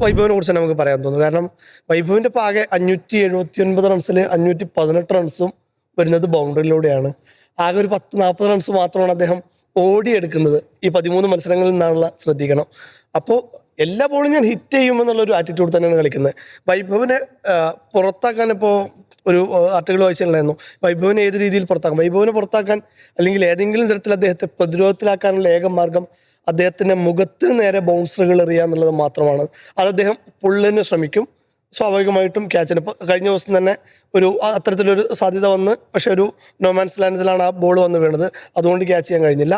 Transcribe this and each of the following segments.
വൈഭവിനെ കുറിച്ച് നമുക്ക് പറയാൻ തോന്നുന്നു. കാരണം വൈഭവിന്റെ ഇപ്പം ആകെ 579 റൺസിൽ 518 റൺസും വരുന്നത് ബൗണ്ടറിയിലൂടെയാണ്. ആകെ ഒരു 10-40 റൺസ് മാത്രമാണ് അദ്ദേഹം ഓടിയെടുക്കുന്നത്. ഈ 13 മത്സരങ്ങളിൽ നിന്നാണുള്ള ശ്രദ്ധിക്കണം. അപ്പോൾ എല്ലാ ബോളും ഞാൻ ഹിറ്റ് ചെയ്യുമെന്നുള്ളൊരു ആറ്റിറ്റ്യൂഡ് തന്നെയാണ് കളിക്കുന്നത്. വൈഭവിനെ പുറത്താക്കാൻ ഇപ്പോൾ ഒരു ആർട്ടിക്കിൾ വായിച്ചിട്ടുണ്ടായിരുന്നു. വൈഭവിനെ ഏത് രീതിയിൽ പുറത്താക്കാം, വൈഭവിനെ പുറത്താക്കാൻ അല്ലെങ്കിൽ ഏതെങ്കിലും തരത്തിൽ അദ്ദേഹത്തെ പ്രതിരോധത്തിലാക്കാനുള്ള ഏക മാർഗം അദ്ദേഹത്തിൻ്റെ മുഖത്തിന് നേരെ ബൗൺസറുകൾ എറിയുക എന്നുള്ളത് മാത്രമാണ്. അത് അദ്ദേഹം പുള്ളിന് ശ്രമിക്കും. സ്വാഭാവികമായിട്ടും ക്യാച്ചിന് ഇപ്പോൾ കഴിഞ്ഞ ദിവസം തന്നെ ഒരു അത്തരത്തിലൊരു സാധ്യത വന്ന്, പക്ഷെ ഒരു നോമാൻസ് ലാൻഡ്സിലാണ് ആ ബോൾ വന്ന് വീണത്. അതുകൊണ്ട് ക്യാച്ച് ചെയ്യാൻ കഴിഞ്ഞില്ല.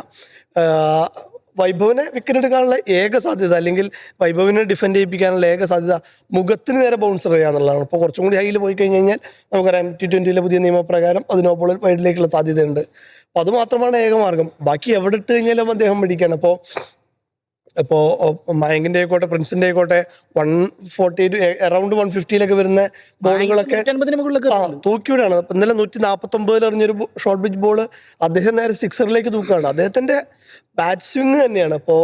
വൈഭവിനെ വിക്കറ്റ് എടുക്കാനുള്ള ഏക സാധ്യത അല്ലെങ്കിൽ വൈഭവിനെ ഡിഫെൻഡ് ചെയ്യിപ്പിക്കാനുള്ള ഏക സാധ്യത മുഖത്തിന് നേരെ ബൗൺസർ ചെയ്യുക എന്നുള്ളതാണ്. ഇപ്പോൾ കുറച്ചും കൂടി ഹൈയിൽ പോയി കഴിഞ്ഞ് കഴിഞ്ഞാൽ നമുക്കറിയാം T20 പുതിയ നിയമപ്രകാരം അത് നോ ബോൾ വൈഡിലേക്കുള്ള സാധ്യതയുണ്ട്. അപ്പോൾ അത് മാത്രമാണ് ഏക മാർഗം. ബാക്കി എവിടെ ഇട്ട് കഴിഞ്ഞാലും അദ്ദേഹം പിടിക്കുകയാണ്. ഇപ്പോൾ മയങ്കിൻ്റെ ആയിക്കോട്ടെ, പ്രിൻസിൻ്റെ ആയിക്കോട്ടെ, 140 അറൗണ്ട് 150 വരുന്ന ബോളുകളൊക്കെ തൂക്കിവിടാണ്. ഇന്നലെ 149 എറിഞ്ഞൊരു ഷോർട്ട് പിച്ച് ബോൾ അദ്ദേഹം നേരെ സിക്സറിലേക്ക് തൂക്കുകയാണ്. അദ്ദേഹത്തിൻ്റെ ബാറ്റ് സ്വിങ് തന്നെയാണ് ഇപ്പോൾ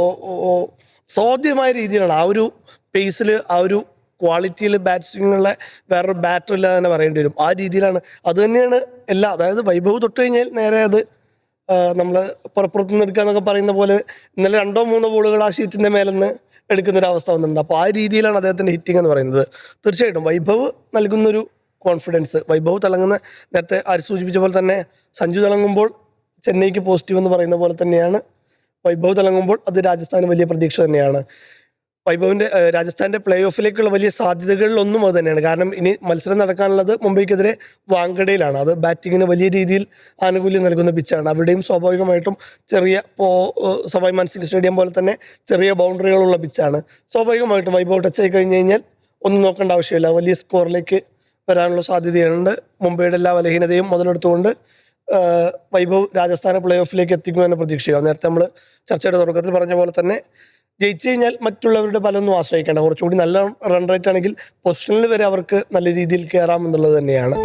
സ്വാധ്യമായ രീതിയിലാണ്. ആ ഒരു പേസിൽ, ആ ഒരു ക്വാളിറ്റിയിൽ ബാറ്റ് സ്വിങ്ങുള്ള വേറൊരു ബാറ്റർ ഇല്ല തന്നെ പറയേണ്ടി വരും. ആ രീതിയിലാണ്. അത് തന്നെയാണ് അതായത് വൈഭവ് തൊട്ട് കഴിഞ്ഞാൽ നേരെ അത് നമ്മൾ പുറത്തുനിന്ന് എടുക്കുക എന്നൊക്കെ പറയുന്ന പോലെ ഇന്നലെ 2-3 ബോളുകൾ ആ ഷീറ്റിൻ്റെ മേലെന്ന് എടുക്കുന്നൊരവസ്ഥ വന്നിട്ടുണ്ട്. അപ്പോൾ ആ രീതിയിലാണ് അദ്ദേഹത്തിൻ്റെ ഹിറ്റിംഗ് എന്ന് പറയുന്നത്. തീർച്ചയായിട്ടും വൈഭവ് നൽകുന്നൊരു കോൺഫിഡൻസ്, വൈഭവ് തിളങ്ങുന്ന, നേരത്തെ ആര് സൂചിപ്പിച്ച പോലെ തന്നെ സഞ്ജു തിളങ്ങുമ്പോൾ ചെന്നൈക്ക് പോസിറ്റീവ് എന്ന് പറയുന്ന പോലെ തന്നെയാണ് വൈഭവ് തിളങ്ങുമ്പോൾ അത് രാജസ്ഥാന് വലിയ പ്രതീക്ഷ തന്നെയാണ്. വൈഭവിൻ്റെ രാജസ്ഥാൻ്റെ പ്ലേ ഓഫിലേക്കുള്ള വലിയ സാധ്യതകളിലൊന്നും അത് തന്നെയാണ്. കാരണം ഇനി മത്സരം നടക്കാനുള്ളത് മുംബൈക്കെതിരെ വാങ്കഡയിലാണ്. അത് ബാറ്റിങ്ങിന് വലിയ രീതിയിൽ ആനുകൂല്യം നൽകുന്ന പിച്ചാണ്. അവിടെയും സ്വാഭാവികമായിട്ടും ചെറിയ സവായ് മാൻസിംഗ് സ്റ്റേഡിയം പോലെ തന്നെ ചെറിയ ബൗണ്ടറികളുള്ള പിച്ചാണ്. സ്വാഭാവികമായിട്ടും വൈഭവ് ടച്ച് ആയി കഴിഞ്ഞ് കഴിഞ്ഞാൽ ഒന്നും നോക്കേണ്ട ആവശ്യമില്ല, വലിയ സ്കോറിലേക്ക് വരാനുള്ള സാധ്യതയുണ്ട്. മുംബൈയുടെ എല്ലാ ബലഹീനതയും മുതലെടുത്തുകൊണ്ട് വൈഭവ് രാജസ്ഥാനെ പ്ലേ ഓഫിലേക്ക് എത്തിക്കുമെന്ന് പ്രതീക്ഷിക്കാം. നേരത്തെ നമ്മൾ ചർച്ചയുടെ തുടക്കത്തിൽ പറഞ്ഞ പോലെ തന്നെ ജയിച്ചു കഴിഞ്ഞാൽ മറ്റുള്ളവരുടെ ഫലമൊന്നും ആശ്രയിക്കേണ്ട, കുറച്ചുകൂടി നല്ല റൺ റേറ്റ് ആണെങ്കിൽ പൊസിഷനിൽ വരെ അവർക്ക് നല്ല രീതിയിൽ കയറാം എന്നുള്ളത് തന്നെയാണ്.